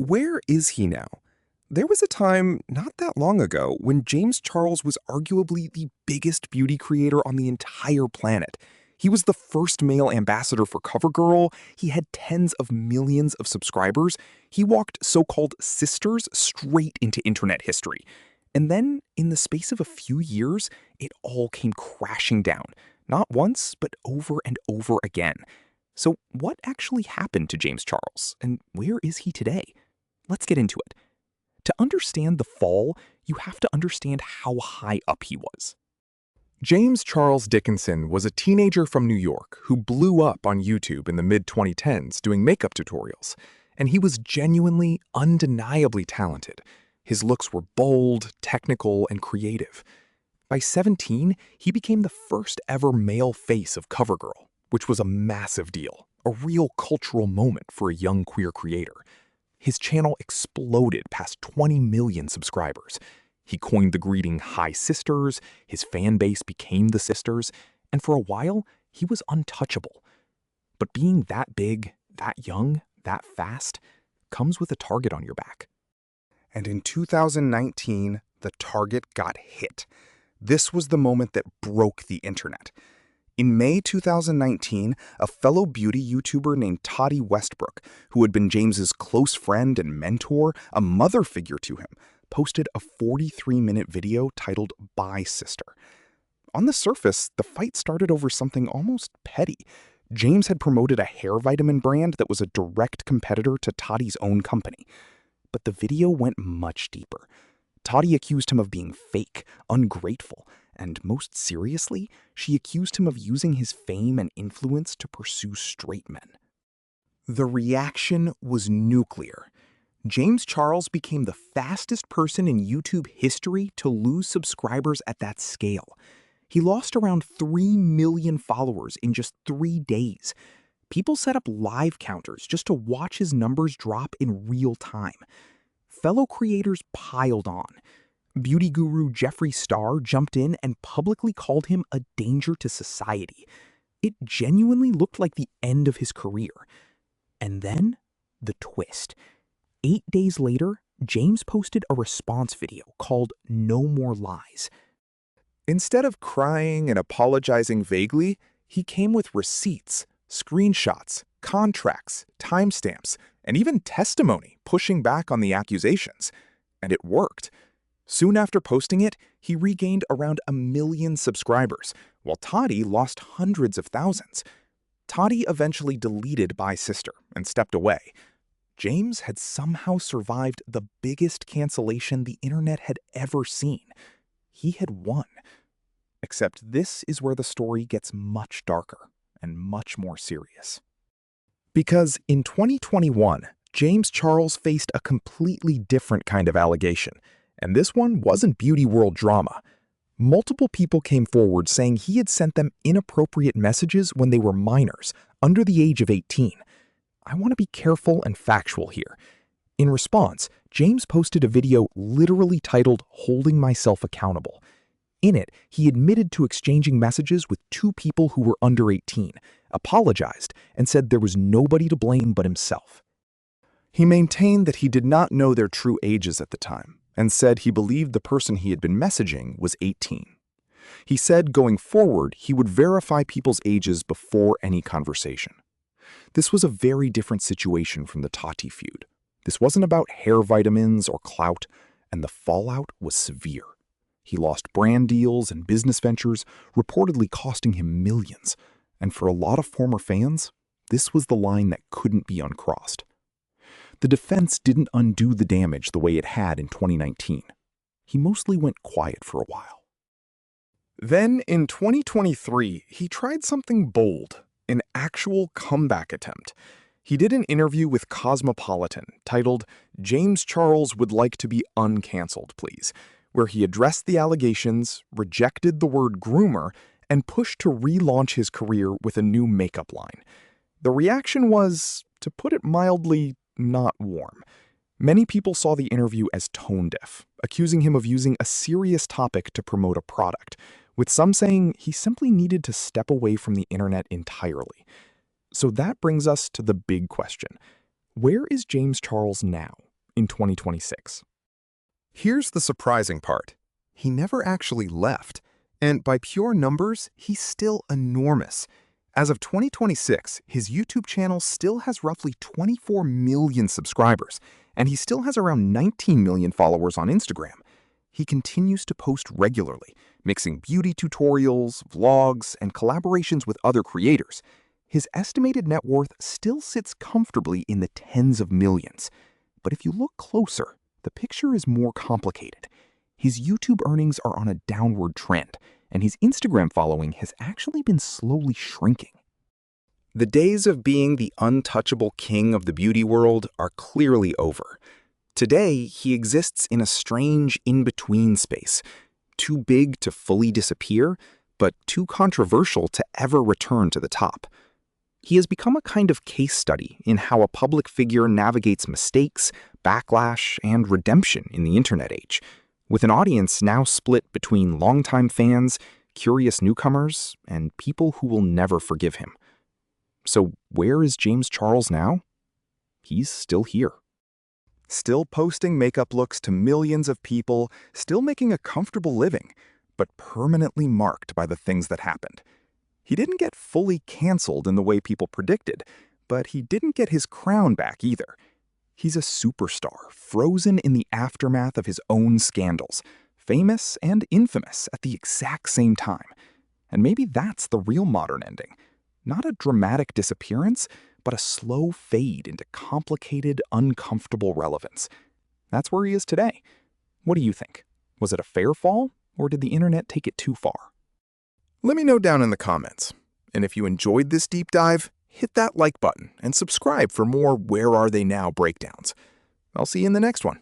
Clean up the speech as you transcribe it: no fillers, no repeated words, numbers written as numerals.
Where is he now? There was a time not that long ago when James Charles was arguably the biggest beauty creator on the entire planet. He was the first male ambassador for CoverGirl. He had tens of millions of subscribers. He walked so-called sisters straight into internet history. And then, in the space of a few years, it all came crashing down. Not once, but over and over again. So what actually happened to James Charles, and where is he today? Let's get into it. To understand the fall, you have to understand how high up he was. James Charles Dickinson was a teenager from New York who blew up on YouTube in the mid-2010s doing makeup tutorials, and he was genuinely, undeniably talented. His looks were bold, technical, and creative. By 17, he became the first ever male face of CoverGirl, which was a massive deal, a real cultural moment for a young queer creator. His channel exploded past 20 million subscribers. He coined the greeting Hi Sisters, his fan base became the Sisters, and for a while, he was untouchable. But being that big, that young, that fast, comes with a target on your back. And in 2019, the target got hit. This was the moment that broke the internet. In May 2019, a fellow beauty YouTuber named Tati Westbrook, who had been James's close friend and mentor, a mother figure to him, posted a 43-minute video titled Bye Sister. On the surface, the fight started over something almost petty. James had promoted a hair vitamin brand that was a direct competitor to Tati's own company. But the video went much deeper. Tati accused him of being fake, ungrateful, and most seriously, she accused him of using his fame and influence to pursue straight men. The reaction was nuclear. James Charles became the fastest person in YouTube history to lose subscribers at that scale. He lost around 3 million followers in just 3 days. People set up live counters just to watch his numbers drop in real time. Fellow creators piled on. Beauty guru Jeffree Star jumped in and publicly called him a danger to society. It genuinely looked like the end of his career. And then, the twist. 8 days later, James posted a response video called No More Lies. Instead of crying and apologizing vaguely, he came with receipts, screenshots, contracts, timestamps, and even testimony pushing back on the accusations. And it worked. Soon after posting it, he regained around 1 million subscribers, while Tati lost hundreds of thousands. Tati eventually deleted Bye Sister and stepped away. James had somehow survived the biggest cancellation the internet had ever seen. He had won. Except this is where the story gets much darker and much more serious. Because in 2021, James Charles faced a completely different kind of allegation. And this one wasn't beauty world drama. Multiple people came forward saying he had sent them inappropriate messages when they were minors, under the age of 18. I want to be careful and factual here. In response, James posted a video literally titled Holding Myself Accountable. In it, he admitted to exchanging messages with 2 people who were under 18, apologized, and said there was nobody to blame but himself. He maintained that he did not know their true ages at the time, and said he believed the person he had been messaging was 18. He said going forward, he would verify people's ages before any conversation. This was a very different situation from the Tati feud. This wasn't about hair vitamins or clout, and the fallout was severe. He lost brand deals and business ventures, reportedly costing him millions. And for a lot of former fans, this was the line that couldn't be uncrossed. The defense didn't undo the damage the way it had in 2019. He mostly went quiet for a while. Then, in 2023, he tried something bold, an actual comeback attempt. He did an interview with Cosmopolitan titled James Charles Would Like to Be Uncancelled, Please, where he addressed the allegations, rejected the word groomer, and pushed to relaunch his career with a new makeup line. The reaction was, to put it mildly, not warm. Many people saw the interview as tone-deaf, accusing him of using a serious topic to promote a product, with some saying he simply needed to step away from the internet entirely. So that brings us to the big question. Where is James Charles now? in 2026. Here's the surprising part. He never actually left, and by pure numbers, he's still enormous. As of 2026, his YouTube channel still has roughly 24 million subscribers, and he still has around 19 million followers on Instagram. He continues to post regularly, mixing beauty tutorials, vlogs, and collaborations with other creators. His estimated net worth still sits comfortably in the tens of millions. But if you look closer, the picture is more complicated. His YouTube earnings are on a downward trend, and his Instagram following has actually been slowly shrinking. The days of being the untouchable king of the beauty world are clearly over. Today, he exists in a strange in-between space, too big to fully disappear, but too controversial to ever return to the top. He has become a kind of case study in how a public figure navigates mistakes, backlash, and redemption in the internet age, with an audience now split between longtime fans, curious newcomers, and people who will never forgive him. So where is James Charles now? He's still here. Still posting makeup looks to millions of people, still making a comfortable living, but permanently marked by the things that happened. He didn't get fully canceled in the way people predicted, but he didn't get his crown back either. He's a superstar, frozen in the aftermath of his own scandals, famous and infamous at the exact same time. And maybe that's the real modern ending. Not a dramatic disappearance, but a slow fade into complicated, uncomfortable relevance. That's where he is today. What do you think? Was it a fair fall, or did the internet take it too far? Let me know down in the comments. And if you enjoyed this deep dive, hit that like button and subscribe for more Where Are They Now breakdowns. I'll see you in the next one.